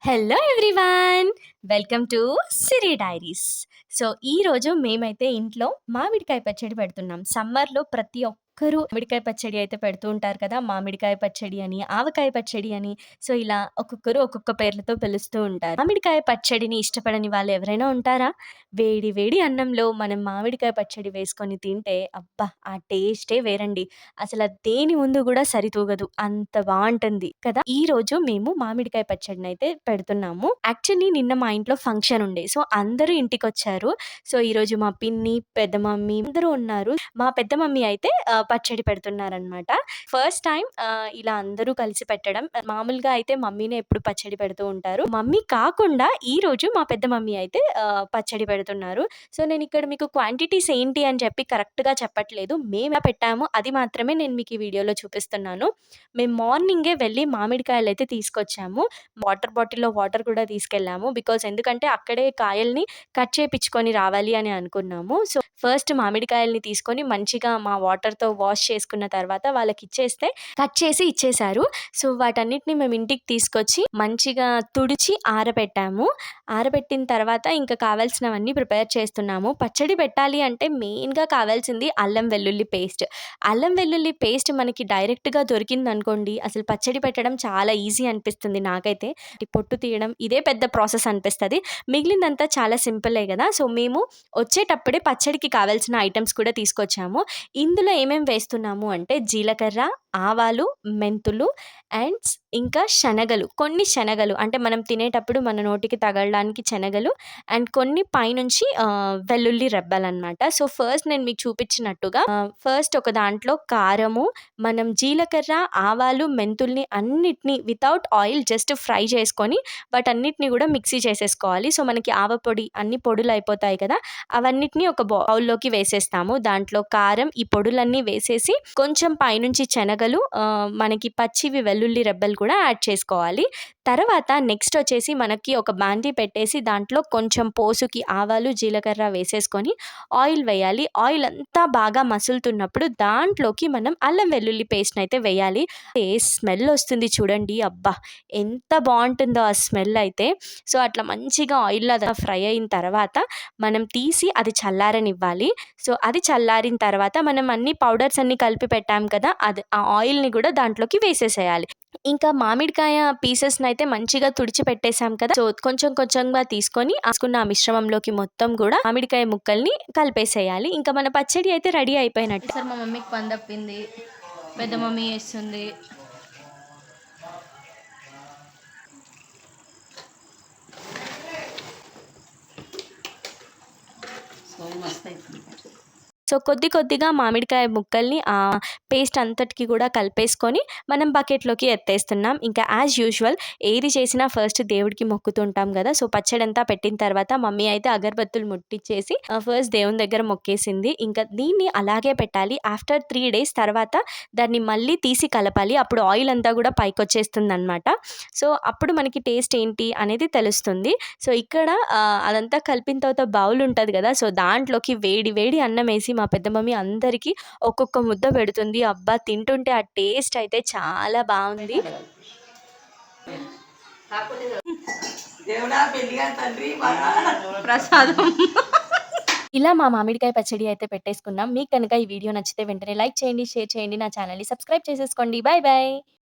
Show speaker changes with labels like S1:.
S1: Hello everyone! Welcome to Siri diaries. So, ఈరోజు మేమైతే ఇంట్లో మామిడికాయ పచ్చడి పెడుతున్నాం. సమ్మర్‌లో ప్రతి ఒక్కరు మామిడికాయ పచ్చడి అయితే పెడుతూ ఉంటారు కదా! మామిడికాయ పచ్చడి అని, ఆవకాయ పచ్చడి అని. సో, ఇలా ఒక్కొక్కరు ఒక్కొక్క పేర్లతో పిలుస్తూ ఉంటారు. మామిడికాయ పచ్చడిని ఇష్టపడని వాళ్ళు ఎవరైనా ఉంటారా? వేడి వేడి అన్నంలో మనం మామిడికాయ పచ్చడి వేసుకొని తింటే అబ్బా! ఆ టేస్టే వేరండి. అసల దేని ముందు గూడా సరితూగదు. అంత బావుంటుంది కదా! ఈరోజు మేము మామిడికాయ పచ్చడినైతే పెడుతున్నాము. యాక్చువల్లీ నిన్న మా ఇంట్లో ఫంక్షన్ ఉండే. సో, అందరూ ఇంటికొచ్చారు. సో, ఈరోజు మా పిన్ని, పెద్ద మమ్మీ అందరూ ఉన్నారు. మా పెద్ద మమ్మీ అయితే పచ్చడి పెడుతున్నారనమాట. ఫస్ట్ టైమ్ ఇలా అందరూ కలిసి పెట్టడం. మామూలుగా అయితే మమ్మీనే ఎప్పుడు పచ్చడి పెడుతూ ఉంటారు. మమ్మీ కాకుండా ఈరోజు మా పెద్ద మమ్మీ అయితే పచ్చడి పెడుతున్నారు. సో, నేనిక్కడ మీకు క్వాంటిటీస్ ఏంటి అని చెప్పి కరెక్ట్‌గా చెప్పట్లేదు. మేమెలా పెట్టామో అది మాత్రమే నేను మీకు ఈ వీడియోలో చూపిస్తున్నాను. మేము మార్నింగే వెళ్లి మామిడికాయలైతే తీసుకొచ్చాము. వాటర్ బాటిల్‌లో వాటర్ కూడా తీసుకెళ్ళాము. ఎందుకంటే అక్కడే కాయల్ని కట్ చేపిచ్చుకొని రావాలి అని అనుకున్నాము. సో, ఫస్ట్ మామిడికాయల్ని తీసుకొని మంచిగా మా వాటర్‌తో వాష్ చేసుకున్న తర్వాత వాళ్ళకిచ్చేస్తే కట్ చేసి ఇచ్చేశారు. సో, వాటన్నిటిని మేము ఇంటికి తీసుకొచ్చి మంచిగా తుడిచి ఆరబెట్టాము. ఆరబెట్టిన తర్వాత ఇంకా కావాల్సినవన్నీ ప్రిపేర్ చేస్తున్నాము. పచ్చడి పెట్టాలి అంటే మెయిన్‌గా కావాల్సింది అల్లం వెల్లుల్లి పేస్ట్. అల్లం వెల్లుల్లి పేస్ట్ మనకి డైరెక్ట్‌గా దొరికిందనుకోండి, అసలు పచ్చడి పెట్టడం చాలా ఈజీ అనిపిస్తుంది నాకైతే. ఈ పొట్టు తీయడం ఇదే పెద్ద ప్రాసెస్ అనిపిస్తది. మిగిలిందంతా చాలా సింపులే గదా! సో, మేము వచ్చేటప్పుడే పచ్చడికి కావాల్సిన ఐటెమ్స్ కూడా తీసుకొచ్చాము. ఇందులో ఏమేం వేస్తున్నాము అంటే జీలకర్ర, ఆవాలు, మెంతులు అండ్ ఇంకా శనగలు. కొన్ని శనగలు అంటే మనం తినేటప్పుడు మన నోటికి తగలడానికి శనగలు అండ్ కొన్ని పైనుంచి వెల్లుల్లి రెబ్బలనమాట. సో, ఫస్ట్ నేను మీకు చూపించినట్టుగా ఫస్ట్ ఒక దాంట్లో కారము, మనం జీలకర్ర, ఆవాలు, మెంతుల్ని అన్నిటిని వితౌట్ ఆయిల్ జస్ట్ ఫ్రై చేసుకొని వాటన్నిటిని గూడా మిక్సీ చేసేసుకోవాలి. సో, మనకి ఆవపొడి అన్ని పొడులయిపోతాయి కదా! అవన్నిటిని ఒక బౌల్‌లోకి వేసేస్తాము. దాంట్లో కారం, ఈ పొడులన్నీ వేసేసి కొంచెం పైనుంచి శనగలు మనకి పచ్చివి వెల్లుల్లి రెబ్బలు కూడా యాడ్ చేసుకోవాలి. తర్వాత నెక్స్ట్ వచ్చేసి మనకి ఒక బాండీ పెట్టేసి దాంట్లో కొంచెం పోసుకి ఆవాలు, జీలకర్ర వేసేసుకొని ఆయిల్ వేయాలి. ఆయిల్ అంతా బాగా మసులుతున్నప్పుడు దాంట్లోకి మనం అల్లం వెల్లుల్లి పేస్ట్‌నయితే వేయాలి. స్మెల్ వస్తుంది చూడండి. అబ్బా! ఎంత బావుంటుందో ఆ స్మెల్ అయితే. సో, అట్లా మంచిగా ఆయిల్‌లో అది ఫ్రై అయిన తర్వాత మనం తీసి అది చల్లారనివ్వాలి. సో, అది చల్లారిన తర్వాత మనం అన్ని పౌడర్స్ అన్నీ కలిపి పెట్టాం కదా! అది ఆ ఆయిల్‌ని కూడా దాంట్లోకి వేసేసేయాలి. ఇంకా మామిడికాయ పీసెస్‌నయితే మంచిగా తుడిచి పెట్టేసాం కదా! సో, కొంచెం కొంచెంగా తీసుకొని ఆ మిశ్రమంలోకి మొత్తం గూడా మామిడికాయ ముక్కల్ని కలిపేసేయాలి. ఇంకా మన పచ్చడి అయితే రెడీ అయిపోయినట్టే.
S2: సార్ మా మమ్మీకి పని తప్పింది. పెద్ద మమ్మీ చేస్తుంది. సో మస్త్ అవుతుంది.
S1: సో, కొద్ది కొద్దిగా మామిడికాయ ముక్కల్ని పేస్ట్ అంతటికి కూడా కలిపేసుకొని మనం బకెట్‌లోకి ఎత్తేస్తున్నాం. ఇంకా యాజ్ యూజువల్ ఏది చేసినా ఫస్ట్ దేవుడికి మొక్కుతుంటాం గదా! సో, పచ్చడంతా పెట్టిన తర్వాత మమ్మీ అయితే అగరబత్తులు ముట్టిచ్చేసి ఫస్ట్ దేవుని దగ్గర మొక్కేసింది. ఇంకా దీన్ని అలాగే పెట్టాలి. ఆఫ్టర్ 3 డేస్ తర్వాత దాన్ని మళ్ళీ తీసి కలపాలి. అప్పుడు ఆయిల్ అంతా గూడా పైకొచ్చేస్తుందనమాట. సో, అప్పుడు మనకి టేస్ట్ ఏంటి అనేది తెలుస్తుంది. సో, ఇక్కడ అదంతా కలిపిన తర్వాత బౌల్ ఉంటది గదా! సో, దాంట్లోకి వేడి వేడి అన్నమేసి మా పెద్ద మమ్మీ అందరికీ ఒక్కొక్క ముద్ద పెడుతుంది. అబ్బా! తింటుంటే ఆ టేస్ట్ అయితే చాలా బావుంది.
S2: ప్రసాదం.
S1: ఇలా మా మామిడికాయ పచ్చడి అయితే పెట్టేసుకున్నాం. మీకు గనక ఈ వీడియో నచ్చితే వెంటనే లైక్ చేయండి, షేర్ చేయండి. నా ఛానెల్‌ని సబ్స్క్రైబ్ చేసేసుకోండి. Bye bye.